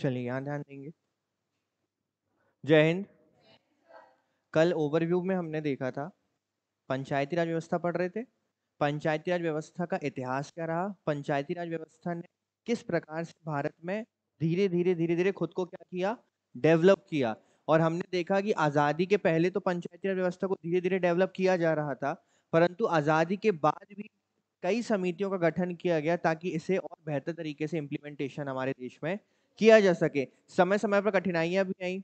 चलिए यहाँ ध्यान देंगे। जय हिंद। कल ओवरव्यू में हमने देखा था, पंचायती राज व्यवस्था पढ़ रहे थे। पंचायती राज व्यवस्था का इतिहास क्या रहा, पंचायती राज व्यवस्था ने किस प्रकार से भारत में धीरे धीरे खुद को क्या किया, डेवलप किया। और हमने देखा कि आजादी के पहले तो पंचायती राज व्यवस्था को धीरे धीरे डेवलप किया जा रहा था, परंतु आजादी के बाद भी कई समितियों का गठन किया गया ताकि इसे और बेहतर तरीके से इम्प्लीमेंटेशन हमारे देश में किया जा सके। समय समय पर कठिनाइयां भी आई।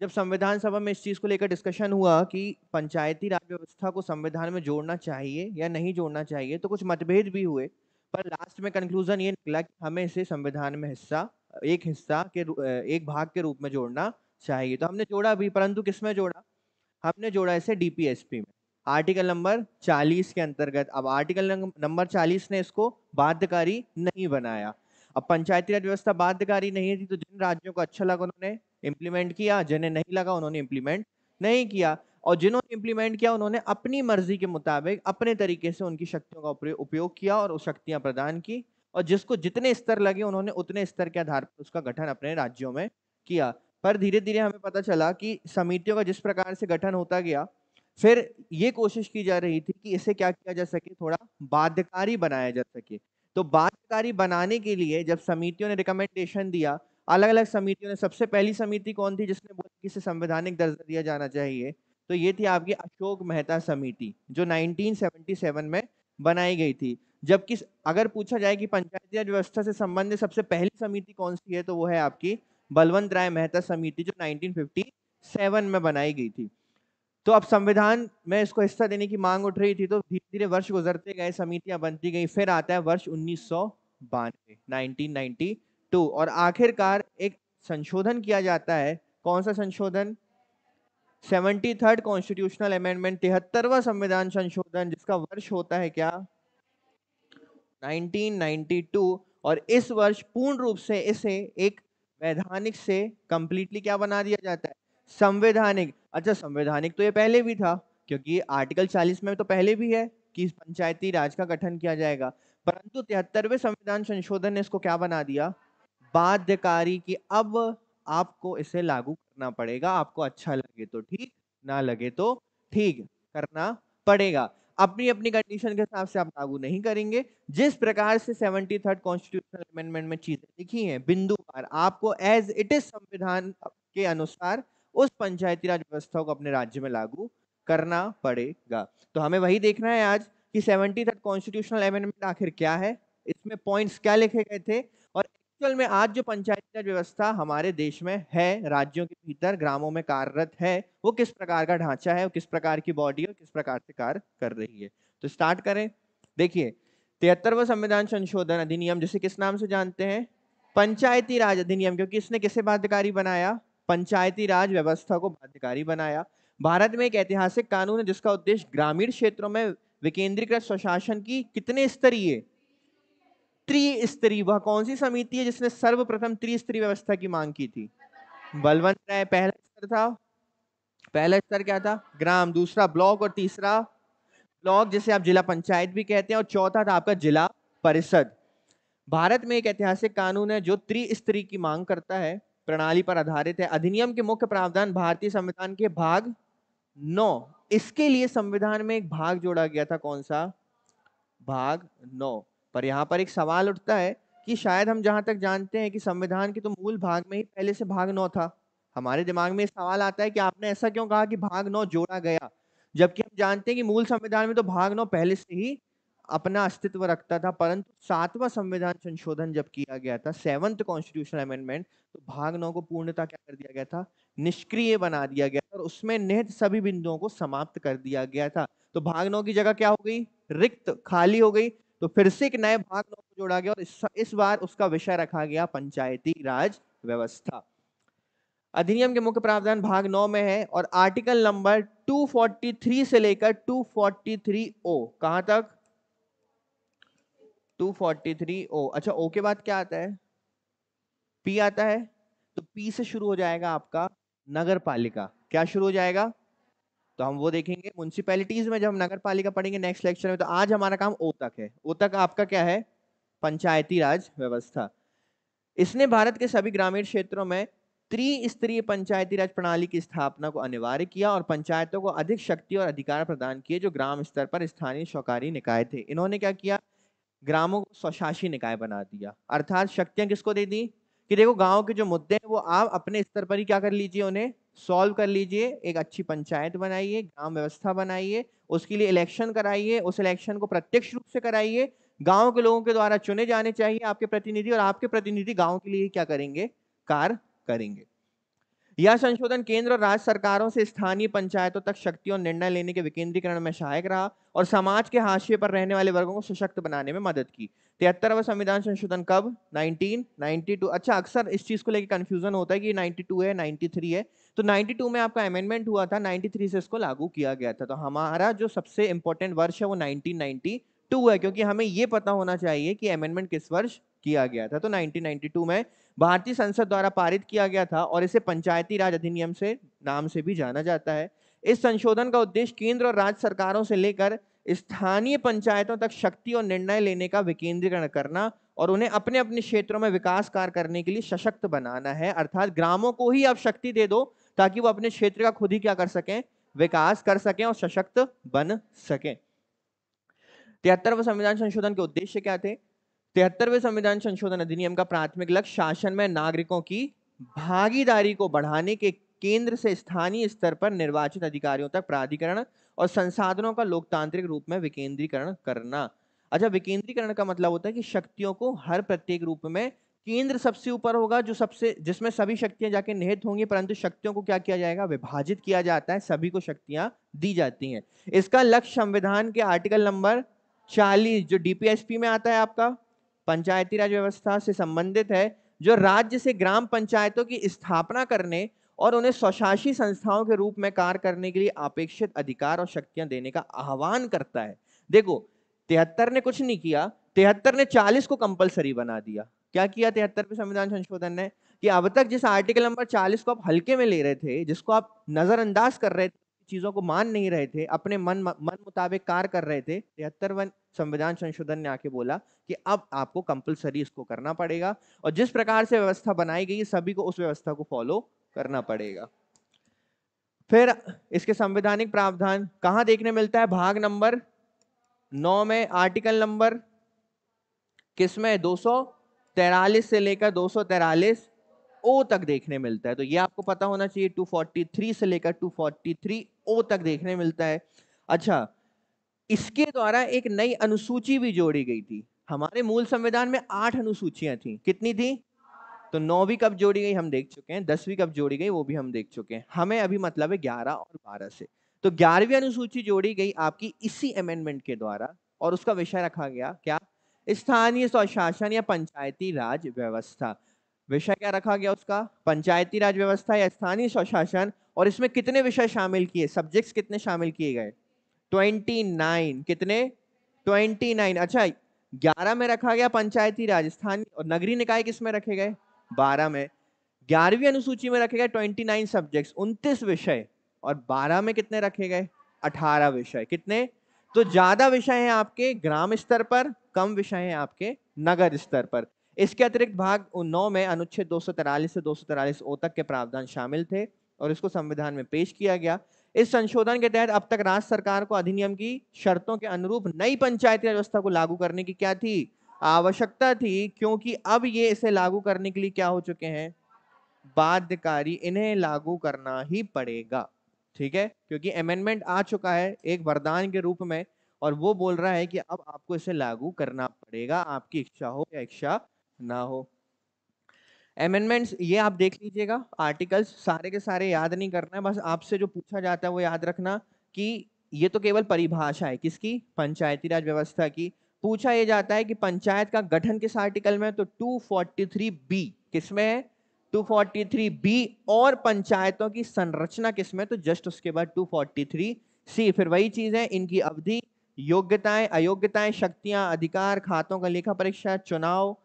जब संविधान सभा में इस चीज को लेकर डिस्कशन हुआ कि पंचायती राज व्यवस्था को संविधान में जोड़ना चाहिए या नहीं जोड़ना चाहिए, तो कुछ मतभेद भी हुए, पर लास्ट में कंक्लूजन ये निकला कि हमें इसे संविधान में एक भाग के रूप में जोड़ना चाहिए। तो हमने जोड़ा भी, परंतु किस में जोड़ा, हमने जोड़ा इसे डीपीएसपी में, आर्टिकल नंबर 40 के अंतर्गत। अब आर्टिकल नंबर 40 ने इसको बाध्यकारी नहीं बनाया। अब पंचायती राज व्यवस्था बाध्यकारी नहीं थी, तो जिन राज्यों को अच्छा लगा उन्होंने इम्प्लीमेंट किया, जिन्हें नहीं लगा उन्होंने इम्प्लीमेंट नहीं किया। और जिन्होंने इम्प्लीमेंट किया उन्होंने अपनी मर्जी के मुताबिक अपने तरीके से उनकी शक्तियों का उपयोग किया और उस शक्तियां प्रदान की, और जिसको जितने स्तर लगे उन्होंने उतने स्तर के आधार पर उसका गठन अपने राज्यों में किया। पर धीरे धीरे हमें पता चला कि समितियों का जिस प्रकार से गठन होता गया, फिर ये कोशिश की जा रही थी कि इसे क्या किया जा सके, थोड़ा बाध्यकारी बनाया जा सके। तो बाध्यकारी बनाने के लिए जब समितियों ने रिकमेंडेशन दिया, अलग अलग समितियों ने, सबसे पहली समिति कौन थी जिसने बोला कि इसे संवैधानिक दर्जा दिया जाना चाहिए, तो ये थी आपकी अशोक मेहता समिति, जो 1977 में बनाई गई थी। जबकि अगर पूछा जाए कि पंचायती राज व्यवस्था से संबंधित सबसे पहली समिति कौन सी है, तो वो है आपकी बलवंत राय मेहता समिति, जो 1957 में बनाई गई थी। तो अब संविधान में इसको हिस्सा देने की मांग उठ रही थी, तो धीरे धीरे वर्ष गुजरते गए, समितियां बनती गई। फिर आता है वर्ष 1992, 1992, और आखिरकार एक संशोधन किया जाता है। कौन सा संशोधन? 73rd कॉन्स्टिट्यूशनल अमेंडमेंट, 73वां संविधान संशोधन, जिसका वर्ष होता है क्या, 1992। और इस वर्ष पूर्ण रूप से इसे एक वैधानिक से कंप्लीटली क्या बना दिया जाता है, संवैधानिक। अच्छा, संवैधानिक तो ये पहले भी था, क्योंकि आर्टिकल 40 में तो पहले भी है कि पंचायती राज का गठन किया जाएगा, परंतु 73वें संविधान संशोधन ने इसको क्या बना दिया, बाध्यकारी, कि अब आपको इसे लागू करना पड़ेगा। आपको अच्छा लगे तो ठीक, ना लगे तो ठीक, करना पड़ेगा। अपनी अपनी कंडीशन के हिसाब से आप लागू नहीं करेंगे। जिस प्रकार से 73rd कॉन्स्टिट्यूशनल अमेंडमेंट में चीजें लिखी हैं, बिंदुवार आपको एज इट इज संविधान के अनुसार उस पंचायती राज व्यवस्था को अपने राज्य में लागू करना पड़ेगा। तो हमें वही देखना है आज कि 73rd कॉन्स्टिट्यूशनल अमेंडमेंट आखिर क्या है, इसमें पॉइंट्स क्या लिखे गए थे, और एक्चुअल में आज जो पंचायती राज व्यवस्था हमारे देश में है, राज्यों के भीतर ग्रामों में कार्यरत है, वो किस प्रकार का ढांचा है, वो किस प्रकार की बॉडी है, किस प्रकार से कार्य कर रही है। तो स्टार्ट करें। देखिए, 73वां संविधान संशोधन अधिनियम, जिसे किस नाम से जानते हैं, पंचायती राज अधिनियम, क्योंकि इसने किसे बाध्यकारी बनाया, पंचायती राज व्यवस्था को बाध्यकारी बनाया। भारत में एक ऐतिहासिक कानून है जिसका उद्देश्य ग्रामीण क्षेत्रों में विकेंद्रीकृत स्वशासन की कितने स्तरीय, त्रिस्तरीय। वह कौन सी समिति है जिसने सर्वप्रथम त्रिस्तरीय व्यवस्था की मांग की थी? बलवंत राय। पहला स्तर था, पहला स्तर क्या था, ग्राम, दूसरा ब्लॉक, और तीसरा ब्लॉक जिसे आप जिला पंचायत भी कहते हैं, और चौथा था आपका जिला परिषद। भारत में एक ऐतिहासिक कानून है जो त्रिस्तरीय की मांग करता है, प्रणाली पर आधारित है। अधिनियम के मुख्य प्रावधान भारतीय संविधान के भाग 9, इसके लिए संविधान में एक भाग जोड़ा गया था, कौन सा, भाग 9। पर यहां पर एक सवाल उठता है कि शायद हम जहां तक जानते हैं कि संविधान के तो मूल भाग में ही पहले से भाग 9 था। हमारे दिमाग में सवाल आता है कि आपने ऐसा क्यों कहा कि भाग 9 जोड़ा गया, जबकि हम जानते हैं कि मूल संविधान में तो भाग 9 पहले से ही अपना अस्तित्व रखता था। परंतु 7वां संविधान संशोधन जब किया गया था, 7th कॉन्स्टिट्यूशनल अमेंडमेंट, तो भाग 9 को पूर्णतः क्या कर दिया गया था, निष्क्रिय बना दिया गया था, और उसमें निहित सभी बिंदुओं को समाप्त कर दिया गया था। तो भाग 9 की जगह क्या हो गई, रिक्त, खाली हो गई। तो फिर से एक नए भाग 9 को जोड़ा गया, और इस बार उसका विषय रखा गया पंचायती राज व्यवस्था। अधिनियम के मुख्य प्रावधान भाग 9 में है, और आर्टिकल नंबर 243 से लेकर 243 ओ, कहां तक, 243 ओ। अच्छा, ओ के बाद क्या आता है, पी आता है। तो पी से शुरू हो जाएगा आपका नगर पालिका। क्या शुरू हो जाएगा, तो हम वो देखेंगे म्युनिसिपैलिटीज में जब हम नगर पालिका पढ़ेंगे नेक्स्ट लेक्चर में। तो आज हमारा काम ओ तक है। ओ तक आपका क्या है, पंचायती राज व्यवस्था। इसने भारत के सभी ग्रामीण क्षेत्रों में त्रिस्तरीय पंचायती राज प्रणाली की स्थापना को अनिवार्य किया और पंचायतों को अधिक शक्ति और अधिकार प्रदान किए जो ग्राम स्तर पर स्थानीय सरकारी निकाय थे। इन्होंने क्या किया, ग्रामों को स्वशासी निकाय बना दिया, अर्थात शक्तियां किसको दे दी कि देखो गांव के जो मुद्दे हैं वो आप अपने स्तर पर ही क्या कर लीजिए, उन्हें सॉल्व कर लीजिए। एक अच्छी पंचायत बनाइए, ग्राम व्यवस्था बनाइए, उसके लिए इलेक्शन कराइए, उस इलेक्शन को प्रत्यक्ष रूप से कराइए, गांव के लोगों के द्वारा चुने जाने चाहिए आपके प्रतिनिधि, और आपके प्रतिनिधि गांव के लिए क्या करेंगे, कार्य करेंगे। यह संशोधन केंद्र और राज्य सरकारों से स्थानीय पंचायतों तक शक्ति और निर्णय लेने के विकेंद्रीकरण में सहायक रहा और समाज के हाशिए पर रहने वाले वर्गों को सशक्त बनाने में मदद की। 73वां संविधान संशोधन कब, 1992। अच्छा, अक्सर इस चीज को लेकर कंफ्यूजन होता है कि 92 है 93 है, तो 92 में आपका अमेंडमेंट हुआ था, 93 से इसको लागू किया गया था। तो हमारा जो सबसे इंपॉर्टेंट वर्ष है वो 1992 है, क्योंकि हमें ये पता होना चाहिए कि अमेंडमेंट किस वर्ष किया गया था। तो 1992 में भारतीय संसद द्वारा पारित किया गया था और इसे पंचायती राज अधिनियम से नाम से भी जाना जाता है। इस संशोधन का उद्देश्य केंद्र और राज्य सरकारों से लेकर स्थानीय पंचायतों तक शक्ति और निर्णय लेने का विकेंद्रीकरण करना और उन्हें अपने अपने क्षेत्रों में विकास कार्य करने के लिए सशक्त बनाना है। अर्थात ग्रामों को ही आप शक्ति दे दो ताकि वो अपने क्षेत्र का खुद ही क्या कर सकें, विकास कर सकें और सशक्त बन सकें। 73वें संविधान संशोधन के उद्देश्य क्या थे? 73वें संविधान संशोधन अधिनियम का प्राथमिक लक्ष्य शासन में नागरिकों की भागीदारी को बढ़ाने के केंद्र से स्थानीय स्तर पर निर्वाचित अधिकारियों तक प्राधिकरण और संसाधनों का लोकतांत्रिक रूप में विकेंद्रीकरण करना। अच्छा, विकेंद्रीकरण का मतलब होता है कि शक्तियों को हर प्रत्येक रूप में, केंद्र सबसे ऊपर होगा जो सबसे, जिसमें सभी शक्तियां जाके निहित होंगी, परंतु शक्तियों को क्या किया जाएगा, विभाजित किया जाता है, सभी को शक्तियां दी जाती हैं। इसका लक्ष्य संविधान के आर्टिकल नंबर 40 जो डीपीएसपी में आता है आपका, पंचायती राज व्यवस्था से संबंधित है, जो राज्य से ग्राम पंचायतों की स्थापना करने और उन्हें स्वशासी संस्थाओं के रूप में कार्य करने के लिए अपेक्षित अधिकार और शक्तियां देने का आह्वान करता है। देखो, 73 ने कुछ नहीं किया, 73 ने 40 को कंपलसरी बना दिया। क्या किया 73वें संविधान संशोधन ने, कि अब तक जिस आर्टिकल नंबर 40 को आप हल्के में ले रहे थे, जिसको आप नजरअंदाज कर रहे थे, चीजों को मान नहीं रहे थे, अपने मन मुताबिक कार्य कर रहे थे, 73वां संविधान संशोधन ने आके बोला कि अब आपको कंपलसरी इसको करना पड़ेगा और जिस प्रकार से व्यवस्था बनाई गई सभी को उस व्यवस्था को फॉलो करना पड़ेगा। फिर इसके संवैधानिक प्रावधान कहां देखने मिलता है? भाग नंबर 9 में, आर्टिकल नंबर किसमें, 243 से लेकर 243 ओ तक देखने मिलता है। तो ये आपको पता होना चाहिए, 243 से लेकर 243 ओ तक देखने मिलता है। अच्छा, इसके द्वारा एक नई अनुसूची भी जोड़ी गई थी। हमारे मूल संविधान में 8 अनुसूचियां थी, कितनी थी? तो 9वीं कब जोड़ी गई हम देख चुके हैं, 10वीं कब जोड़ी गई वो भी हम देख चुके हैं। हमें अभी मतलब है 11 और 12 से। तो 11वीं अनुसूची जोड़ी गई आपकी इसी अमेंडमेंट के द्वारा और उसका विषय रखा गया क्या? स्थानीय स्वशासन या पंचायती राज व्यवस्था। विषय क्या रखा गया उसका? पंचायती राज व्यवस्था या स्थानीय स्वशासन। और इसमें कितने विषय शामिल किए, सब्जेक्ट्स कितने शामिल किए गए? 29। कितने? 29। अच्छा, 11 में रखा गया पंचायती राज, स्थानीय और नगरीय निकाय किस में रखे गए? 12 में। 11वीं अनुसूची में रखे गए 29 सब्जेक्ट्स, 29 विषय, और 12 में कितने रखे गए? 18 विषय। कितने? तो ज्यादा विषय हैं आपके ग्राम स्तर पर, कम विषय हैं आपके नगर स्तर पर। इसके अतिरिक्त भाग 9 में अनुच्छेद 243 से 243 ओ तक के प्रावधान शामिल थे और इसको संविधान में पेश किया गया। इस संशोधन के तहत अब तक राज्य सरकार को अधिनियम की शर्तों के अनुरूप नई पंचायती व्यवस्था को लागू करने की क्या थी? आवश्यकता थी, क्योंकि अब ये इसे लागू करने के लिए क्या हो चुके हैं? बाध्यकारी, इन्हें लागू करना ही पड़ेगा। ठीक है, क्योंकि अमेंडमेंट आ चुका है एक वरदान के रूप में और वो बोल रहा है कि अब आपको इसे लागू करना पड़ेगा, आपकी इच्छा हो या इच्छा ना हो। अमेंडमेंट्स ये आप देख लीजिएगा, आर्टिकल्स सारे के सारे याद नहीं करना है, बस आपसे जो पूछा जाता है वो याद रखना कि ये तो केवल परिभाषा है किसकी? पंचायती राज व्यवस्था की। पूछा ये जाता है कि पंचायत का गठन किस आर्टिकल में? तो 243B किसमें है? 243B। और पंचायतों की संरचना किसमें? तो जस्ट उसके बाद 243C। फिर वही चीज है, इनकी अवधि, योग्यताएं अयोग्यताएं, शक्तियां, अधिकार, खातों का लेखा परीक्षा, चुनाव,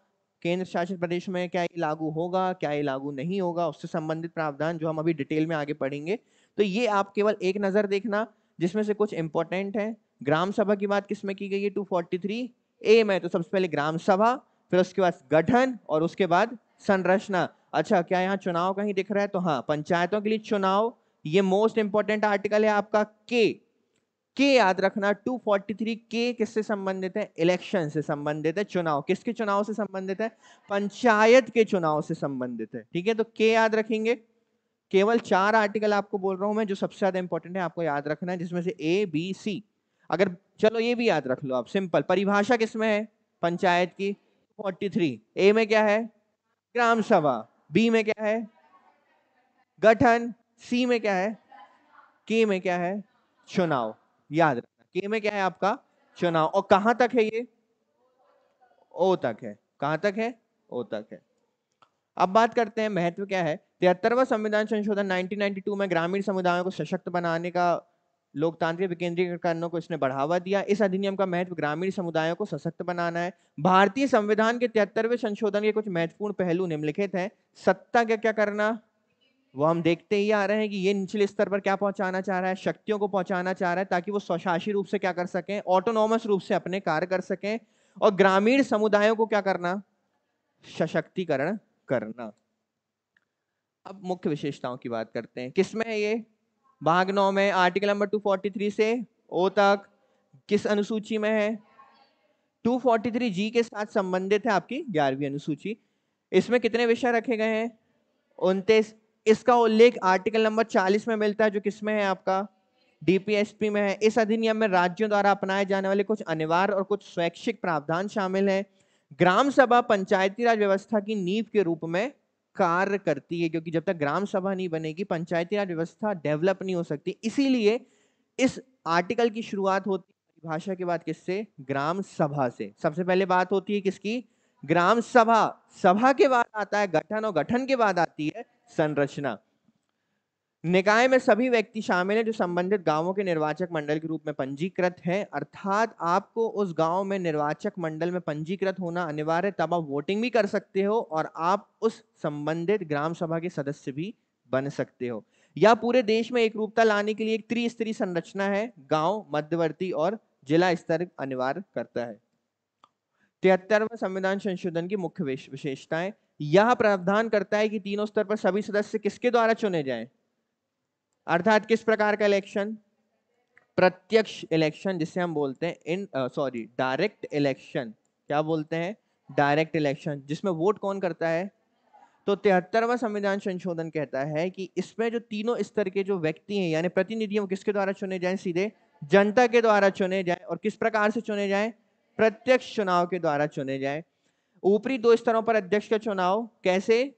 केंद्र शासित प्रदेश में क्या ये लागू होगा, क्या ये लागू नहीं होगा, उससे संबंधित प्रावधान जो हम अभी डिटेल में आगे पढ़ेंगे। तो ये आप केवल एक नजर देखना, जिसमें से कुछ इंपॉर्टेंट है। ग्राम सभा की बात किसमें की गई है? 243A में। तो सबसे पहले ग्राम सभा, फिर उसके बाद गठन और उसके बाद संरचना। अच्छा, क्या यहाँ चुनाव कहीं दिख रहा है? तो हाँ, पंचायतों के लिए चुनाव, ये मोस्ट इंपॉर्टेंट आर्टिकल है आपका के याद रखना। 243 के किससे संबंधित है? इलेक्शन से संबंधित है। चुनाव किसके चुनाव से संबंधित है? पंचायत के चुनाव से संबंधित है। ठीक है, तो के याद रखेंगे। केवल 4 आर्टिकल आपको बोल रहा हूं मैं जो सबसे ज्यादा इंपॉर्टेंट है, आपको याद रखना है, जिसमें से ए बी सी। अगर चलो ये भी याद रख लो आप, सिंपल। परिभाषा किसमें है पंचायत की? 43। ए में क्या है? ग्राम सभा। बी में क्या है? गठन। सी में क्या है? के में क्या है? चुनाव। याद रखना, के में क्या है आपका? चुनाव। और कहां तक है ये? ओ तक है। कहां तक है? ओ तक है। अब बात करते हैं महत्व क्या है। 73वां संविधान संशोधन 1992 में ग्रामीण समुदायों को सशक्त बनाने का, लोकतांत्रिक विकेंद्रीकरण को इसने बढ़ावा दिया। इस अधिनियम का महत्व ग्रामीण समुदायों को सशक्त बनाना है। भारतीय संविधान के 73वें संशोधन के कुछ महत्वपूर्ण पहलू निम्नलिखित हैं। सत्ता क्या क्या करना, वो हम देखते ही आ रहे हैं कि ये निचले स्तर पर क्या पहुंचाना चाह रहा है? शक्तियों को पहुंचाना चाह रहा है, ताकि वो स्वशासी रूप से क्या कर सकें? ऑटोनॉमस रूप से अपने कार्य कर सकें। और ग्रामीण समुदायों को क्या करना? सशक्तिकरण करना। अब मुख्य विशेषताओं की बात करते हैं। किसमें है ये? भाग 9 में, आर्टिकल नंबर 243 से ओ तक। किस अनुसूची में है? 243 जी के साथ संबंधित है आपकी 11वीं अनुसूची। इसमें कितने विषय रखे गए हैं? 29। इसका उल्लेख आर्टिकल नंबर 40 में मिलता है, जो किसमें है आपका? डीपीएसपी में है। इस अधिनियम में राज्यों द्वारा अपनाए जाने वाले कुछ अनिवार्य और कुछ स्वैच्छिक प्रावधान शामिल हैं। ग्राम सभा पंचायती राज व्यवस्था की नींव के रूप में कार्य करती है, क्योंकि जब तक ग्राम सभा नहीं बनेगी पंचायती राज व्यवस्था डेवलप नहीं हो सकती। इसीलिए इस आर्टिकल की शुरुआत होती है परिभाषा के बाद किससे? ग्राम सभा से। सबसे पहले बात होती है किसकी? ग्राम सभा। सभा के बाद आता है गठन, और गठन के बाद आती है संरचना। निकाय में सभी व्यक्ति शामिल हैं जो संबंधित गांवों के निर्वाचक मंडल के रूप में पंजीकृत हैं। अर्थात आपको उस गांव में निर्वाचक मंडल में पंजीकृत होना अनिवार्य है, तब आप वोटिंग भी कर सकते हो और आप उस संबंधित ग्राम सभा के सदस्य भी बन सकते हो। यह पूरे देश में एक रूपता लाने के लिए एक त्रिस्तरीय संरचना है, गांव, मध्यवर्ती और जिला स्तर अनिवार्य करता है। 73वें संविधान संशोधन की मुख्य विशेषताएं। यह प्रावधान करता है कि तीनों स्तर पर सभी सदस्य किसके द्वारा चुने जाएं? अर्थात किस प्रकार का इलेक्शन? प्रत्यक्ष इलेक्शन, जिसे हम बोलते हैं डायरेक्ट इलेक्शन। क्या बोलते हैं? Direct election. जिसमें वोट कौन करता है? तो 73वां संविधान संशोधन कहता है कि इसमें जो तीनों स्तर के जो व्यक्ति हैं यानी प्रतिनिधि, वो किसके द्वारा चुने जाएं? सीधे जनता के द्वारा चुने जाएं। और किस प्रकार से चुने जाएं? प्रत्यक्ष चुनाव के द्वारा चुने जाएं। ऊपरी 2 स्तरों पर अध्यक्ष का चुनाव कैसे?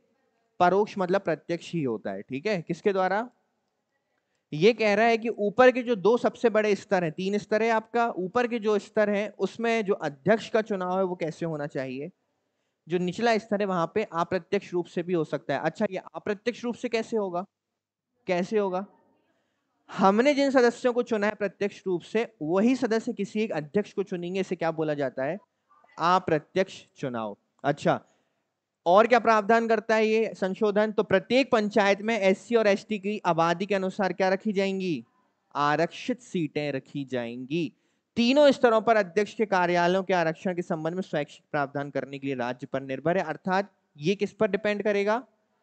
परोक्ष, मतलब प्रत्यक्ष ही होता है। ठीक है, किसके द्वारा? ये कह रहा है कि ऊपर के जो 2 सबसे बड़े स्तर हैं, 3 स्तर है आपका, ऊपर के जो स्तर हैं उसमें जो अध्यक्ष का चुनाव है वो कैसे होना चाहिए? जो निचला स्तर है वहां पे अप्रत्यक्ष रूप से भी हो सकता है। अच्छा, ये अप्रत्यक्ष रूप से कैसे होगा? कैसे होगा? हमने जिन सदस्यों को चुना है प्रत्यक्ष रूप से, वही सदस्य किसी एक अध्यक्ष को चुनेंगे। इसे क्या बोला जाता है? अप्रत्यक्ष चुनाव। अच्छा, और क्या प्रावधान करता है ये संशोधन? तो प्रत्येक पंचायत में एससी और एसटी की आबादी के अनुसार क्या रखी जाएंगी? आरक्षित सीटें रखी जाएंगी। तीनों स्तरों पर अध्यक्ष के कार्यालयों के आरक्षण के संबंध में स्वैच्छिक प्रावधान करने के लिए राज्य पर निर्भर है। अर्थात ये किस पर डिपेंड करेगा?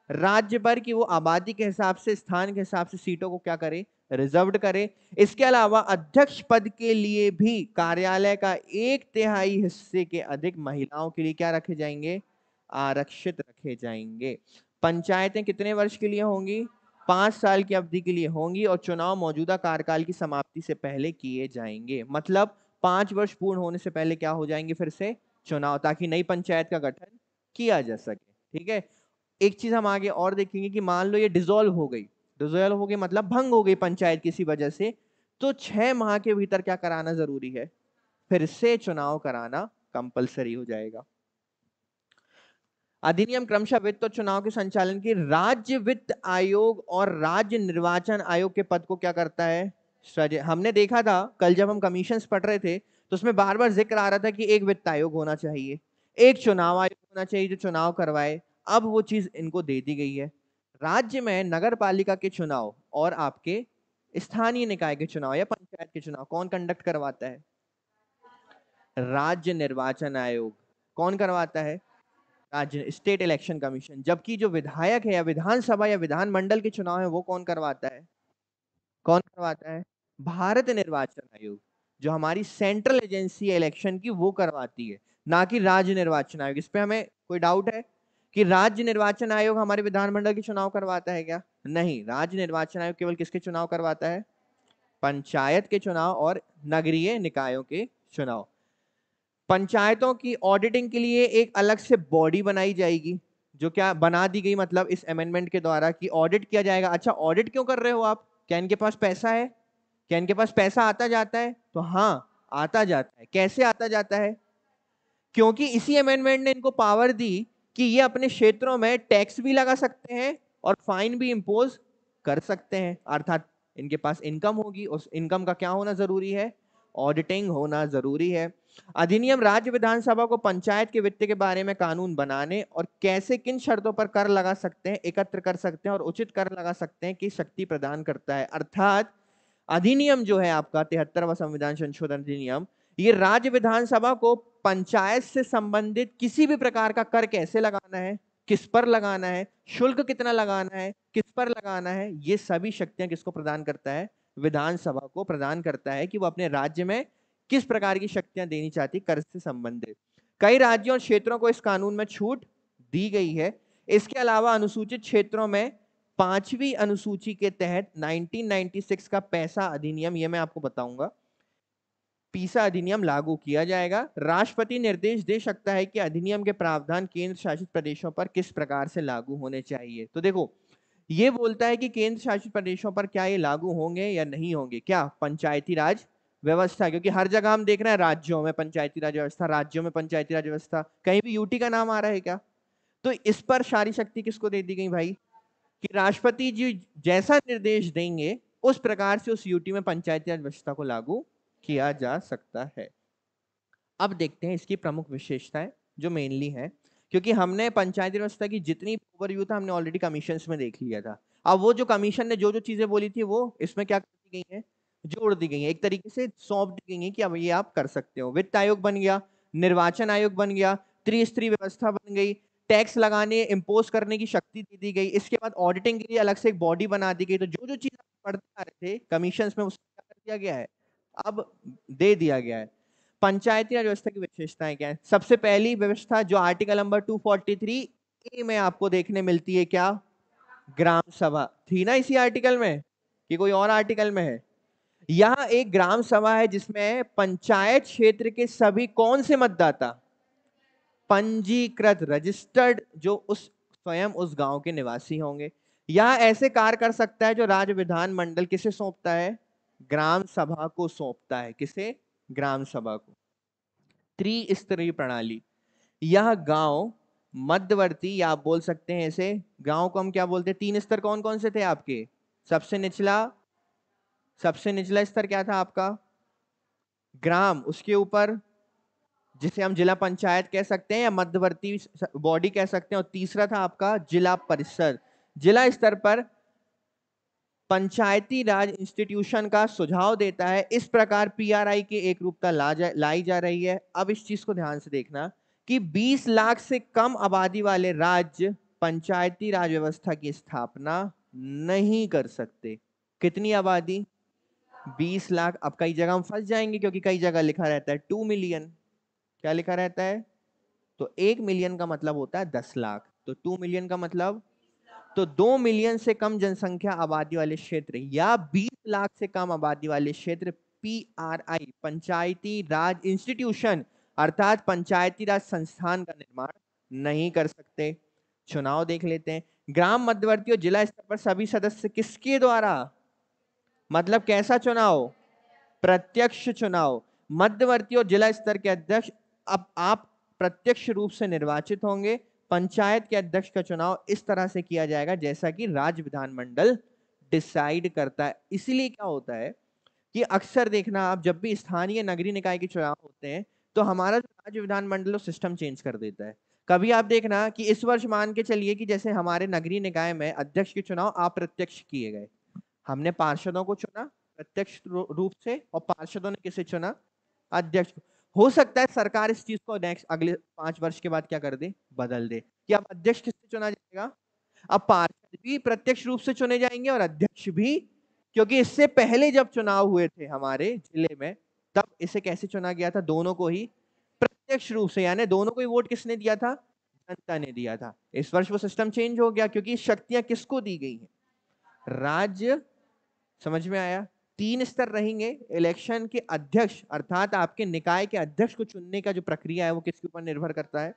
राज्य पर, कि वो आबादी के हिसाब से, स्थान के हिसाब से सीटों को क्या करे? रिजर्व्ड करे। इसके अलावा अध्यक्ष पद के लिए भी कार्यालय का 1/3 हिस्से के अधिक महिलाओं के लिए क्या रखे जाएंगे? आरक्षित रखे जाएंगे। पंचायतें कितने वर्ष के लिए होंगी? 5 साल की अवधि के लिए होंगी और चुनाव मौजूदा कार्यकाल की समाप्ति से पहले किए जाएंगे। मतलब 5 वर्ष पूर्ण होने से पहले क्या हो जाएंगे? फिर से चुनाव, ताकि नई पंचायत का गठन किया जा सके। ठीक है, एक चीज हम आगे और देखेंगे कि मान लो ये डिसॉल्व हो गई, डिसॉल्व हो गई मतलब भंग हो गई पंचायत किसी वजह से, तो 6 माह के भीतर क्या कराना जरूरी है? फिर से चुनाव कराना कंपलसरी हो जाएगा। अधिनियम क्रमशः वित्त और चुनाव के संचालन की राज्य वित्त आयोग और राज्य निर्वाचन आयोग के पद को क्या करता है? हमने देखा था कल जब हम कमीशंस पढ़ रहे थे, तो उसमें बार बार जिक्र आ रहा था कि एक वित्त आयोग होना चाहिए, एक चुनाव आयोग होना चाहिए जो चुनाव करवाए। अब वो चीज इनको दे दी गई है। राज्य में नगर पालिका के चुनाव और आपके स्थानीय निकाय के चुनाव या पंचायत के चुनाव कौन कंडक्ट करवाता है? राज्य निर्वाचन आयोग। कौन करवाता है? राज्य स्टेट इलेक्शन कमीशन। जबकि जो विधायक है या विधानसभा या विधानमंडल के चुनाव है वो कौन करवाता है? कौन करवाता है? भारत निर्वाचन आयोग, जो हमारी सेंट्रल एजेंसी है इलेक्शन की, वो करवाती है, ना कि राज्य निर्वाचन आयोग। इस पे हमें कोई डाउट है कि राज्य निर्वाचन आयोग हमारे विधानमंडल के चुनाव करवाता है क्या? नहीं, राज्य निर्वाचन आयोग केवल किसके चुनाव करवाता है? पंचायत के चुनाव और नगरीय निकायों के चुनाव। पंचायतों की ऑडिटिंग के लिए एक अलग से बॉडी बनाई जाएगी, जो क्या बना दी गई मतलब इस अमेंडमेंट के द्वारा, कि ऑडिट किया जाएगा। अच्छा, ऑडिट क्यों कर रहे हो आप? क्या इनके पास पैसा है? क्या इनके पास पैसा आता जाता है? तो हाँ, आता जाता है। कैसे आता जाता है? क्योंकि इसी अमेंडमेंट ने इनको पावर दी कि ये अपने क्षेत्रों में टैक्स भी लगा सकते हैं और फाइन भी इंपोज कर सकते हैं। अर्थात इनके पास इनकम होगी, उस इनकम का क्या होना जरूरी है? ऑडिटिंग होना जरूरी है। अधिनियम राज्य विधानसभा को पंचायत के वित्त के बारे में कानून बनाने और कैसे किन शर्तों पर कर लगा सकते हैं, एकत्र कर सकते हैं और उचित कर लगा सकते हैं की शक्ति प्रदान करता है। अर्थात अधिनियम जो है आपका 73वां संविधान संशोधन अधिनियम, ये राज्य विधानसभा को पंचायत से संबंधित किसी भी प्रकार का कर कैसे लगाना है, किस पर लगाना है, शुल्क कितना लगाना है, किस पर लगाना है, ये सभी शक्तियां किसको प्रदान करता है? विधानसभा को प्रदान करता है कि वो अपने राज्य में किस प्रकार की शक्तियां देनी चाहती कर से संबंधित। कई राज्यों और क्षेत्रों को इस कानून में छूट दी गई है। इसके अलावा अनुसूचित क्षेत्रों में 5वीं अनुसूची के तहत 1996 का पैसा अधिनियम, ये मैं आपको बताऊंगा, पीसा अधिनियम लागू किया जाएगा। राष्ट्रपति निर्देश दे सकता है कि अधिनियम के प्रावधान केंद्र शासित प्रदेशों पर किस प्रकार से लागू होने चाहिए। तो देखो, ये बोलता है कि केंद्र शासित प्रदेशों पर क्या ये लागू होंगे या नहीं होंगे, क्या पंचायती राज व्यवस्था। क्योंकि हर जगह हम देख रहे हैं राज्यों में पंचायती राज व्यवस्था, राज्यों में पंचायती राज व्यवस्था, कहीं भी यूटी का नाम आ रहा है क्या? तो इस पर सारी शक्ति किसको दे दी गई भाई? कि राष्ट्रपति जी जैसा निर्देश देंगे उस प्रकार से उस यूटी में पंचायती राज व्यवस्था को लागू किया जा सकता है। अब देखते हैं इसकी प्रमुख विशेषताएं जो मेनली हैं, क्योंकि हमने पंचायती व्यवस्था की जितनी ओवरव्यू था हमने ऑलरेडी कमीशंस में देख लिया था। अब वो जो कमीशन ने जो जो चीजें बोली थी वो इसमें क्या कर दी गई है? जोड़ दी गई है, एक तरीके से सौंप दी गई है कि अब ये आप कर सकते हो। वित्त आयोग बन गया, निर्वाचन आयोग बन गया, त्रिस्तरीय व्यवस्था बन गई, टैक्स लगाने इम्पोज करने की शक्ति दे दी गई। इसके बाद ऑडिटिंग के लिए अलग से एक बॉडी बना दी गई। तो जो जो चीज पढ़ते आ रहे थे कमीशन में उसको क्या कर दिया गया है? अब दे दिया गया है। पंचायती राज व्यवस्था की विशेषताएं क्या है? सबसे पहली व्यवस्था जो आर्टिकल नंबर 243 ए में आपको देखने मिलती है, क्या? ग्राम सभा थी ना इसी आर्टिकल में, कि कोई और आर्टिकल में है? यहां एक ग्राम सभा है जिसमें पंचायत क्षेत्र के सभी कौन से मतदाता? पंजीकृत, रजिस्टर्ड, जो उस स्वयं उस गांव के निवासी होंगे। यह ऐसे कार्य कर सकता है जो राज्य विधान मंडल किसे सौंपता है? ग्राम सभा को सौंपता है। किसे? ग्राम सभा को। त्रिस्तरीय प्रणाली, यह गांव मध्यवर्ती, या आप बोल सकते हैं ऐसे, गांव को हम क्या बोलते हैं? 3 स्तर कौन कौन से थे आपके? सबसे निचला स्तर क्या था आपका? ग्राम, उसके ऊपर जिसे हम जिला पंचायत कह सकते हैं या मध्यवर्ती बॉडी कह सकते हैं, और तीसरा था आपका जिला परिषद। जिला स्तर पर पंचायती राज इंस्टीट्यूशन का सुझाव देता है। इस प्रकार पीआरआई की एक रूपता लाई जा रही है। अब इस चीज को ध्यान से देखना कि 20 लाख से कम आबादी वाले राज्य पंचायती राज व्यवस्था की स्थापना नहीं कर सकते। कितनी आबादी? 20 लाख। अब कई जगह हम फंस जाएंगे क्योंकि कई जगह लिखा रहता है 2 मिलियन। क्या लिखा रहता है? तो 1 मिलियन का मतलब होता है 10 लाख, तो 2 मिलियन का मतलब, तो 2 मिलियन से कम जनसंख्या आबादी वाले क्षेत्र या 20 लाख से कम आबादी वाले क्षेत्र पीआरआई पंचायती राज इंस्टीट्यूशन अर्थात पंचायती राज संस्थान का निर्माण नहीं कर सकते। चुनाव देख लेते हैं। ग्राम मध्यवर्ती और जिला स्तर पर सभी सदस्य किसके द्वारा, मतलब कैसा चुनाव? प्रत्यक्ष चुनाव। मध्यवर्ती और जिला स्तर के अध्यक्ष अब आप प्रत्यक्ष रूप से निर्वाचित होंगे। पंचायत के अध्यक्ष का चुनाव इस तरह से किया जाएगा जैसा कि राज्य विधानमंडल डिसाइड करता है। इसलिए क्या होता है कि अक्सर देखना आप, जब भी स्थानीय नगरीय निकाय के चुनाव होते हैं तो हमारा जो राज्य विधानमंडल सिस्टम चेंज कर देता है। कभी आप देखना कि इस वर्ष मान के चलिए कि जैसे हमारे नगरीय निकाय में अध्यक्ष के चुनाव अप्रत्यक्ष किए गए, हमने पार्षदों को चुना प्रत्यक्ष रूप से और पार्षदों ने किसे चुना? अध्यक्ष को। हो सकता है सरकार इस चीज को नेक्स्ट अगले 5 वर्ष के बाद क्या कर दे, बदल दे कि अब अध्यक्ष किससे चुना जाएगा, अब पार्षद भी प्रत्यक्ष रूप से चुने जाएंगे और अध्यक्ष भी, क्योंकि इससे पहले जब चुनाव हुए थे हमारे जिले में तब इसे कैसे चुना गया था, दोनों को ही प्रत्यक्ष रूप से, यानी दोनों को ही वोट किसने दिया था, जनता ने दिया था। इस वर्ष वो सिस्टम चेंज हो गया क्योंकि शक्तियां किसको दी गई हैं, राज्य, समझ में आया। 3 स्तर रहेंगे, इलेक्शन के अध्यक्ष अर्थात आपके निकाय के अध्यक्ष को चुनने का जो प्रक्रिया है वो किसके ऊपर निर्भर करता है,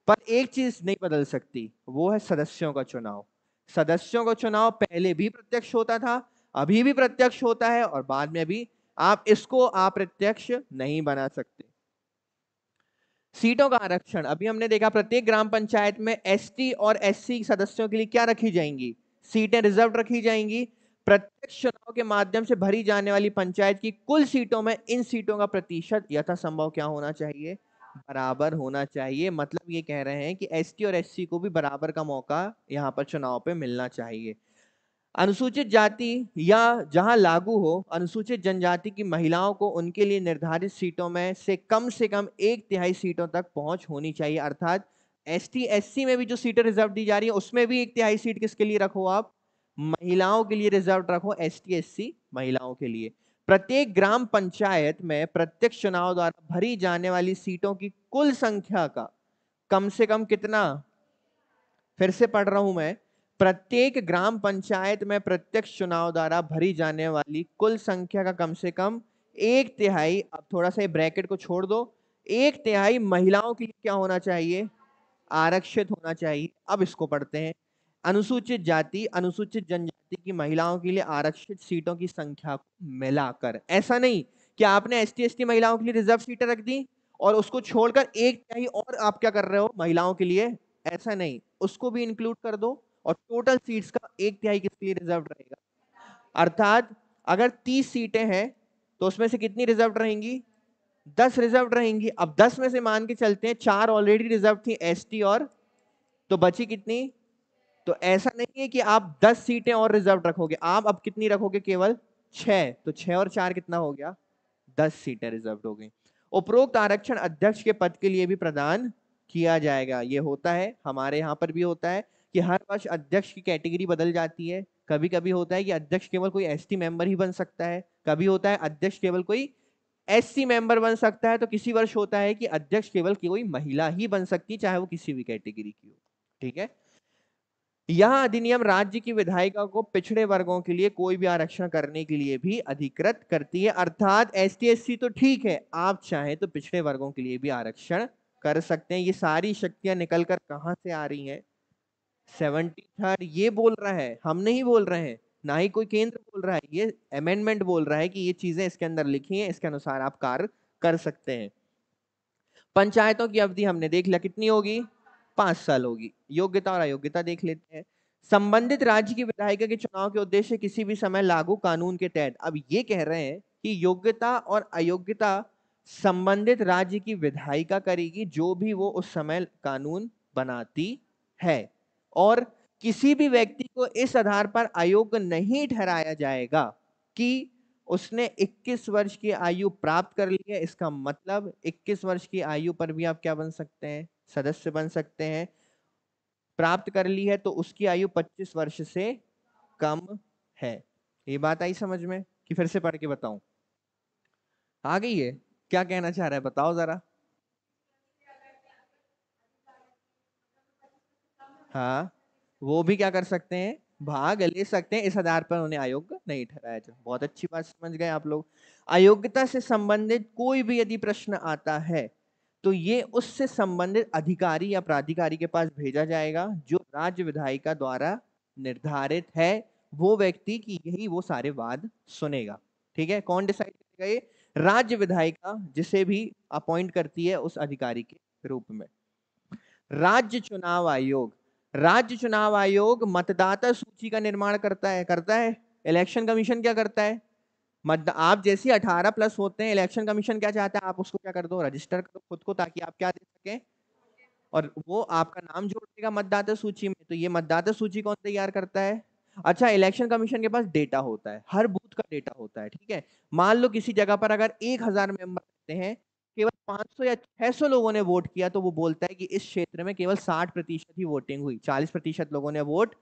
पर एक चीज नहीं बदल सकती, वो है सदस्यों का चुनाव। सदस्यों का चुनाव पहले भी प्रत्यक्ष होता था, अभी भी प्रत्यक्ष होता है और बाद में भी, आप इसको अप्रत्यक्ष नहीं बना सकते। सीटों का आरक्षण, अभी हमने देखा प्रत्येक ग्राम पंचायत में एसटी और एससी सदस्यों के लिए क्या रखी जाएंगी, सीटें रिजर्व रखी जाएंगी। प्रत्यक्ष चुनाव के माध्यम से भरी जाने वाली पंचायत की कुल सीटों में इन सीटों का प्रतिशत यथासंभव क्या होना चाहिए, बराबर होना चाहिए। मतलब ये कह रहे हैं कि एसटी और एससी को भी बराबर का मौका यहाँ पर चुनाव पे मिलना चाहिए। अनुसूचित जाति या जहां लागू हो, अनुसूचित जनजाति की महिलाओं को उनके लिए निर्धारित सीटों में से कम 1/3 सीटों तक पहुंच होनी चाहिए। अर्थात एसटी एससी में भी जो सीटें रिजर्व दी जा रही है उसमें भी 1/3 सीट किसके लिए रखो, आप महिलाओं के लिए रिजर्व रखो, एसटी एससी महिलाओं के लिए। प्रत्येक ग्राम पंचायत में प्रत्यक्ष चुनाव द्वारा भरी जाने वाली सीटों की कुल संख्या का कम से कम कितना, फिर से पढ़ रहा हूं मैं, प्रत्येक ग्राम पंचायत में प्रत्यक्ष चुनाव द्वारा भरी जाने वाली कुल संख्या का कम से कम 1/3, अब थोड़ा सा ब्रैकेट को छोड़ दो, 1/3 महिलाओं के लिए क्या होना चाहिए, आरक्षित होना चाहिए। अब इसको पढ़ते हैं, अनुसूचित जाति अनुसूचित जनजाति की महिलाओं के लिए आरक्षित सीटों की संख्या को मिलाकर, ऐसा नहीं कि आपने एसटी एसटी महिलाओं के लिए रिजर्व सीटें रख दी और उसको छोड़कर 1/3 और आप क्या कर रहे हो महिलाओं के लिए, ऐसा नहीं, उसको भी इंक्लूड कर दो और टोटल सीट्स का 1/3 किसके लिए रिजर्व रहेगा। अर्थात अगर 30 सीटें हैं तो उसमें से कितनी रिजर्व रहेंगी, 10 रिजर्व रहेंगी। अब 10 में से मान के चलते हैं 4 ऑलरेडी रिजर्व थी एसटी और, तो बची कितनी, तो ऐसा नहीं है कि आप 10 सीटें और रिजर्व रखोगे, आप अब कितनी रखोगे, केवल 6, तो 6 और 4 कितना हो गया, 10 सीटें रिजर्व हो गई। उपरोक्त आरक्षण अध्यक्ष के पद के लिए भी प्रदान किया जाएगा। ये होता है हमारे यहाँ पर भी होता है कि हर वर्ष अध्यक्ष की कैटेगरी बदल जाती है। कभी कभी होता है कि अध्यक्ष केवल कोई एसटी मेंबर ही बन सकता है, कभी होता है अध्यक्ष केवल कोई एससी मेंबर बन सकता है, तो किसी वर्ष होता है कि अध्यक्ष केवल कोई महिला ही बन सकती है, चाहे वो किसी भी कैटेगरी की हो। ठीक है, यह अधिनियम राज्य की विधायिका को पिछड़े वर्गों के लिए कोई भी आरक्षण करने के लिए भी अधिकृत करती है। अर्थात एसटी एससी तो ठीक है, आप चाहें तो पिछड़े वर्गों के लिए भी आरक्षण कर सकते हैं। ये सारी शक्तियां निकलकर कहां से आ रही हैं, 73 ये बोल रहा है, हम नहीं बोल रहे हैं, ना ही कोई केंद्र बोल रहा है, ये अमेंडमेंट बोल रहा है कि ये चीजें इसके अंदर लिखी हैं, इसके अनुसार आप कार्य कर सकते हैं। पंचायतों की अवधि हमने देख लिया कितनी होगी, 5 साल होगी। योग्यता और अयोग्यता देख लेते हैं। संबंधित राज्य की विधायिका के चुनाव के उद्देश्य किसी भी समय लागू कानून के तहत, अब ये कह रहे हैं कि योग्यता और अयोग्यता संबंधित राज्य की विधायिका करेगी, जो भी वो उस समय कानून बनाती है, और किसी भी व्यक्ति को इस आधार पर अयोग्य नहीं ठहराया जाएगा कि उसने 21 वर्ष की आयु प्राप्त कर ली है। इसका मतलब 21 वर्ष की आयु पर भी आप क्या बन सकते हैं, सदस्य बन सकते हैं। प्राप्त कर ली है तो उसकी आयु 25 वर्ष से कम है। ये बात आई समझ में कि फिर से पढ़ के बताऊं, आ गई है, क्या कहना चाह रहा है बताओ जरा। हाँ, वो भी क्या कर सकते हैं, भाग ले सकते हैं, इस आधार पर उन्हें अयोग्य नहीं ठहराया जाए। बहुत अच्छी बात समझ गए आप लोग। अयोग्यता से संबंधित कोई भी यदि प्रश्न आता है तो ये उससे संबंधित अधिकारी या प्राधिकारी के पास भेजा जाएगा जो राज्य विधायिका द्वारा निर्धारित है, वो व्यक्ति की यही वो सारे वाद सुनेगा। ठीक है, कौन डिसाइड करेगा, ये राज्य विधायिका जिसे भी अपॉइंट करती है उस अधिकारी के रूप में। राज्य चुनाव आयोग, राज्य चुनाव आयोग मतदाता सूची का निर्माण करता है। इलेक्शन कमीशन क्या करता है, आप जैसे 18+ होते हैं, इलेक्शन कमीशन क्या चाहता है, आप उसको क्या कर दो, रजिस्टर करो खुद को, ताकि आप क्या दे सकें, और वो आपका नाम जोड़ देगा मतदाता सूची में। तो ये मतदाता सूची कौन तैयार करता है, अच्छा, इलेक्शन कमीशन के पास डेटा होता है, हर बूथ का डेटा होता है। ठीक है, मान लो किसी जगह पर अगर 1000 मेंबर रहते हैं केवल 500 या 600 लोगों ने वोट किया, तो वो बोलता है कि इस क्षेत्र में केवल 60% ही वोटिंग हुई, 40% लोगों ने वोट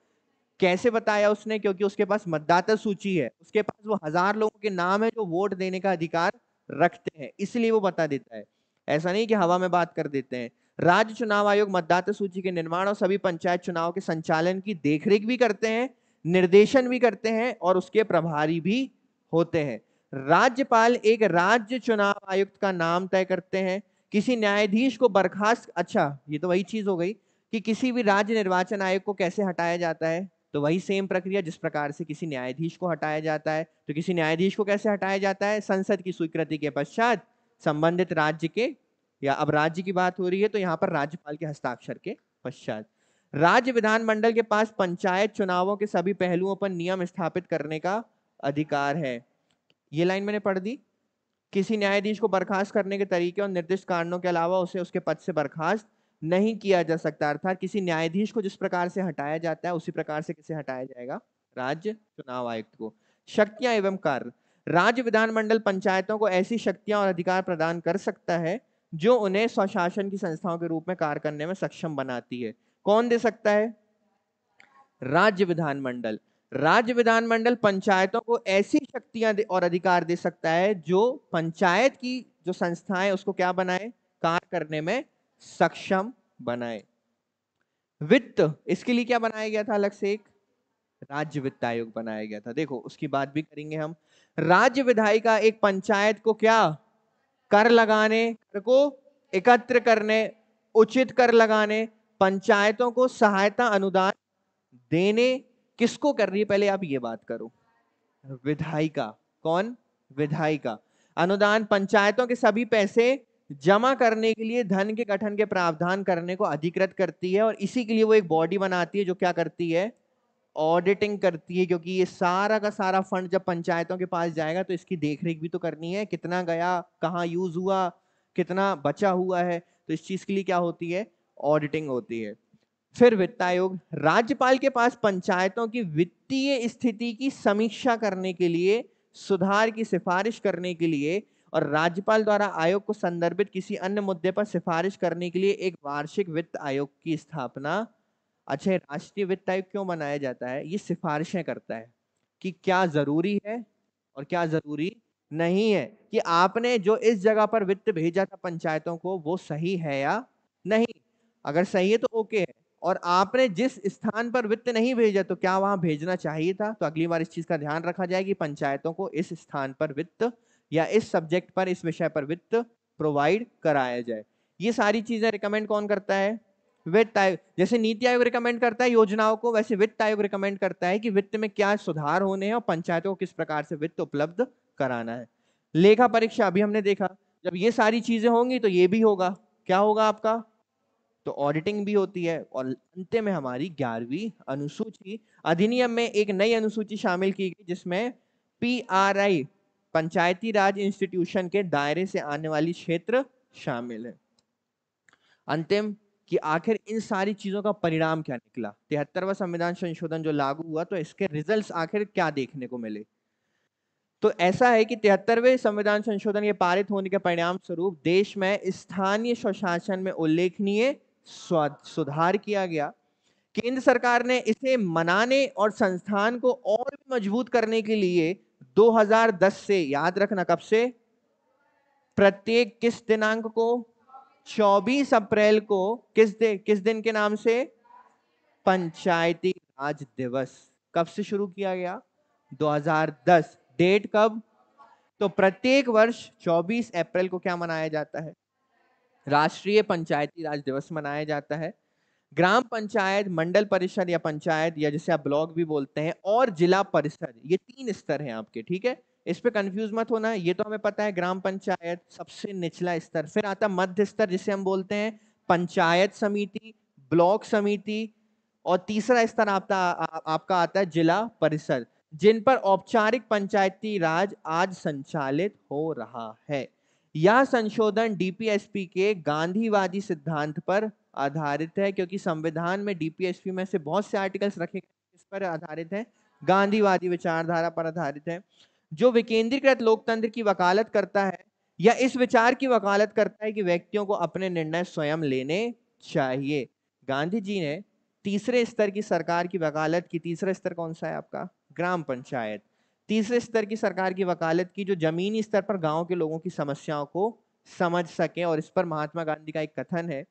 कैसे बताया उसने? क्योंकि उसके पास मतदाता सूची है, उसके पास वो 1000 लोगों के नाम है जो वोट देने का अधिकार रखते हैं, इसलिए वो बता देता है। ऐसा नहीं कि हवा में बात कर देते हैं। राज्य चुनाव आयोग मतदाता सूची के निर्माण और सभी पंचायत चुनाव के संचालन की देखरेख भी करते हैं, निर्देशन भी करते हैं और उसके प्रभारी भी होते हैं। राज्यपाल एक राज्य चुनाव आयुक्त का नाम तय करते हैं। किसी न्यायाधीश को बर्खास्त, अच्छा ये तो वही चीज हो गई कि किसी भी राज्य निर्वाचन आयोग को कैसे हटाया जाता है, तो वही सेम प्रक्रिया जिस प्रकार से किसी न्यायाधीश को हटाया जाता है। तो किसी न्यायाधीश को कैसे हटाया जाता है? संसद की स्वीकृति के पश्चात संबंधित राज्य के, या अब राज्य की बात हो रही है तो यहां पर राज्यपाल के हस्ताक्षर के पश्चात। राज्य विधानमंडल के पास पंचायत चुनावों के सभी पहलुओं पर नियम स्थापित करने का अधिकार है। ये लाइन मैंने पढ़ दी। किसी न्यायाधीश को बर्खास्त करने के तरीके और निर्दिष्ट कारणों के अलावा उसे उसके पद से बर्खास्त नहीं किया जा सकता। अर्थात किसी न्यायाधीश को जिस प्रकार से हटाया जाता है उसी प्रकार से किसे हटाया जाएगा? राज्य चुनाव आयुक्त को। शक्तियां एवं कार्य। राज्य विधानमंडल पंचायतों को ऐसी शक्तियां और अधिकार प्रदान कर सकता है जो उन्हें स्वशासन की संस्थाओं के रूप में कार्य करने में सक्षम बनाती है। कौन दे सकता है? राज्य विधानमंडल। राज्य विधानमंडल पंचायतों को ऐसी शक्तियां और अधिकार दे सकता है जो पंचायत की जो संस्थाएं उसको क्या बनाए? कार्य करने में सक्षम बनाए। वित्त, इसके लिए क्या बनाया गया था? अलग से एक राज्य वित्त आयोग बनाया गया था। देखो उसकी बात भी करेंगे हम। राज्य विधायिका एक पंचायत को क्या? कर लगाने, कर को एकत्र करने, उचित कर लगाने, पंचायतों को सहायता अनुदान देने, किसको कर रही है? पहले आप ये बात करो। विधायिका। कौन? विधायिका। अनुदान, पंचायतों के सभी पैसे जमा करने के लिए धन के गठन के प्रावधान करने को अधिकृत करती है, और इसी के लिए वो एक बॉडी बनाती है जो क्या करती है? ऑडिटिंग करती है, क्योंकि ये सारा का सारा फंड जब पंचायतों के पास जाएगा तो इसकी देखरेख भी तो करनी है, कितना गया, कहाँ यूज हुआ, कितना बचा हुआ है, तो इस चीज के लिए क्या होती है? ऑडिटिंग होती है। फिर वित्त आयोग। राज्यपाल के पास पंचायतों की वित्तीय स्थिति की समीक्षा करने के लिए, सुधार की सिफारिश करने के लिए और राज्यपाल द्वारा आयोग को संदर्भित किसी अन्य मुद्दे पर सिफारिश करने के लिए एक वार्षिक वित्त आयोग की स्थापना। अच्छा, राष्ट्रीय वित्त आयोग क्यों बनाया जाता है? ये सिफारिशें करता है कि क्या जरूरी है और क्या जरूरी नहीं है, कि आपने जो इस जगह पर वित्त भेजा था पंचायतों को वो सही है या नहीं। अगर सही है तो ओके है, और आपने जिस स्थान पर वित्त नहीं भेजा तो क्या वहां भेजना चाहिए था? तो अगली बार इस चीज का ध्यान रखा जाए कि पंचायतों को इस स्थान पर वित्त या इस सब्जेक्ट पर, इस विषय पर वित्त प्रोवाइड कराया जाए। ये सारी चीजें रिकमेंड कौन करता है? वित्त आयोग। जैसे नीति आयोग रिकमेंड करता है योजनाओं को, वैसे वित्त आयोग रिकमेंड करता है कि वित्त में क्या सुधार होने हैं और पंचायतों को किस प्रकार से वित्त उपलब्ध कराना है। लेखा परीक्षा अभी हमने देखा, जब ये सारी चीजें होंगी तो ये भी होगा। क्या होगा आपका? तो ऑडिटिंग भी होती है। और अंत में हमारी 11वीं अनुसूची अधिनियम में एक नई अनुसूची शामिल की गई जिसमें PRI, पंचायती राज इंस्टीट्यूशन के दायरे से आने वाली क्षेत्र शामिल है। अंतिम, कि आखिर इन सारी चीजों का परिणाम क्या निकला? 73वां संविधान संशोधन जो लागू हुआ तो इसके रिजल्ट्स आखिर क्या देखने को मिले? तो ऐसा है कि 73वें संविधान संशोधन के पारित होने के परिणाम स्वरूप देश में स्थानीय स्वशासन में उल्लेखनीय सुधार किया गया। केंद्र सरकार ने इसे मनाने और संस्थान को और भी मजबूत करने के लिए 2010 से, याद रखना कब से, प्रत्येक किस दिनांक को? 24 अप्रैल को किस दिन के नाम से? पंचायती राज दिवस। कब से शुरू किया गया? 2010। डेट कब? तो प्रत्येक वर्ष 24 अप्रैल को क्या मनाया जाता है? राष्ट्रीय पंचायती राज दिवस मनाया जाता है। ग्राम पंचायत, मंडल परिषद या पंचायत, या जिसे आप ब्लॉक भी बोलते हैं, और जिला परिषद, ये 3 स्तर हैं आपके, ठीक है? इस पे कंफ्यूज मत होना। ये तो हमें पता है, ग्राम पंचायत सबसे निचला स्तर, फिर आता मध्य स्तर जिसे हम बोलते हैं पंचायत समिति, ब्लॉक समिति, और तीसरा स्तर आपका आता है जिला परिषद, जिन पर औपचारिक पंचायती राज आज संचालित हो रहा है। यह संशोधन डीपीएसपी के गांधीवादी सिद्धांत पर आधारित है, क्योंकि संविधान में डीपीएसपी में से बहुत से आर्टिकल्स रखे गए इस पर आधारित है, गांधीवादी विचारधारा पर आधारित है, जो विकेंद्रीकृत लोकतंत्र की वकालत करता है। या इस विचार की वकालत करता है कि व्यक्तियों को अपने निर्णय स्वयं लेने चाहिए। गांधी जी ने तीसरे स्तर की सरकार की वकालत की। तीसरा स्तर कौन सा है आपका? ग्राम पंचायत। तीसरे स्तर की सरकार की वकालत की जो जमीनी स्तर पर गांव के लोगों की समस्याओं को समझ सके। और इस पर महात्मा गांधी का एक कथन है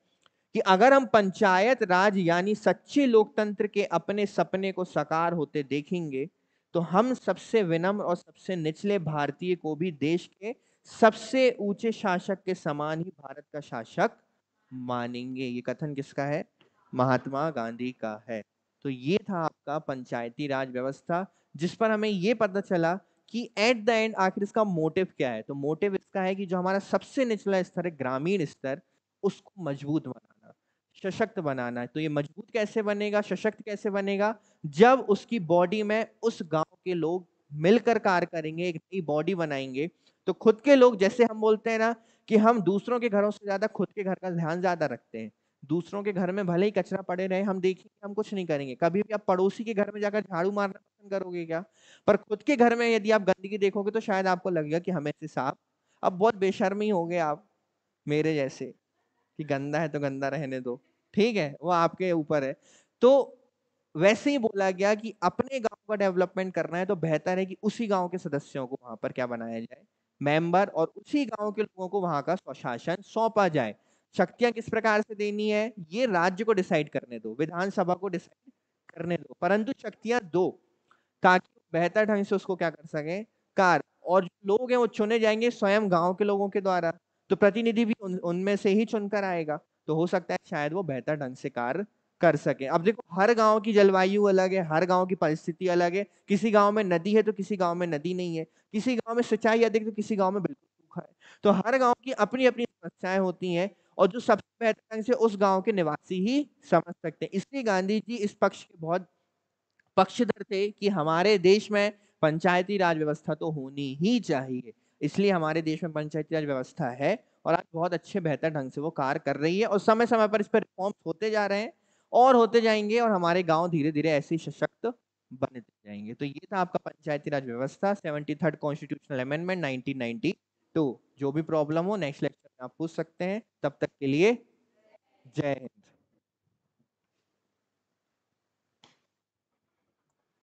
कि अगर हम पंचायत राज यानी सच्चे लोकतंत्र के अपने सपने को साकार होते देखेंगे तो हम सबसे विनम्र और सबसे निचले भारतीय को भी देश के सबसे ऊंचे शासक के समान ही भारत का शासक मानेंगे। ये कथन किसका है? महात्मा गांधी का है। तो ये था आपका पंचायती राज व्यवस्था, जिस पर हमें ये पता चला कि एट द एंड आखिर इसका मोटिव क्या है। तो मोटिव इसका है कि जो हमारा सबसे निचला स्तर है, ग्रामीण स्तर, उसको मजबूत बनाना, सशक्त बनाना है। तो ये मजबूत कैसे बनेगा, सशक्त कैसे बनेगा? जब उसकी बॉडी में उस गांव के लोग मिलकर कार्य करेंगे, एक नई बॉडी बनाएंगे। तो खुद के लोग, जैसे हम बोलते हैं ना कि हम दूसरों के घरों से ज्यादा खुद के घर का ध्यान ज्यादा रखते हैं। दूसरों के घर में भले ही कचरा पड़े रहे, हम देखेंगे, हम कुछ नहीं करेंगे। कभी भी आप पड़ोसी के घर में जाकर झाड़ू मारना पसंद करोगे क्या? पर खुद के घर में यदि आप गंदगी देखोगे तो शायद आपको लगेगा कि हमें से साफ। अब बहुत बेशर्मी हो गए आप मेरे जैसे कि गंदा है तो गंदा रहने दो, ठीक है, वो आपके ऊपर है। तो वैसे ही बोला गया कि अपने गांव का डेवलपमेंट करना है तो बेहतर है कि उसी गांव के सदस्यों को वहां पर क्या बनाया जाए, मेंबर, और उसी गांव के लोगों को वहां का स्वशासन सौंपा जाए। शक्तियां किस प्रकार से देनी है ये राज्य को डिसाइड करने दो, विधानसभा को डिसाइड करने दो, परंतु शक्तियां दो ताकि बेहतर ढंग से उसको क्या कर सके, कार्य। और जो लोग हैं वो चुने जाएंगे स्वयं गांव के लोगों के द्वारा। तो प्रतिनिधि भी उनमें से ही चुनकर आएगा। तो हो सकता है शायद वो बेहतर ढंग से कार्य कर सके। अब देखो, हर गांव की जलवायु अलग है, हर गांव की परिस्थिति अलग है। किसी गांव में नदी है तो किसी गांव में नदी नहीं है, किसी गांव में सिंचाई अधिक तो किसी गांव में बिल्कुल सूखा है। तो हर गांव की अपनी अपनी समस्याएं होती हैं और जो सबसे बेहतर ढंग से उस गांव के निवासी ही समझ सकते हैं। इसलिए गांधी जी इस पक्ष के बहुत पक्षधर थे कि हमारे देश में पंचायती राज व्यवस्था तो होनी ही चाहिए। इसलिए हमारे देश में पंचायती राज व्यवस्था है और आज बहुत अच्छे बेहतर ढंग से वो कार्य कर रही है और समय समय पर इस पर रिफॉर्म्स होते जा रहे हैं और होते जाएंगे और हमारे गांव धीरे धीरे ऐसे ही सशक्त बनते जाएंगे। तो ये था आपका पंचायती राज व्यवस्था, 73rd कॉन्स्टिट्यूशनल अमेंडमेंट 1992। जो भी प्रॉब्लम हो नेक्स्ट लेक्चर में आप पूछ सकते हैं। तब तक के लिए जय हिंद।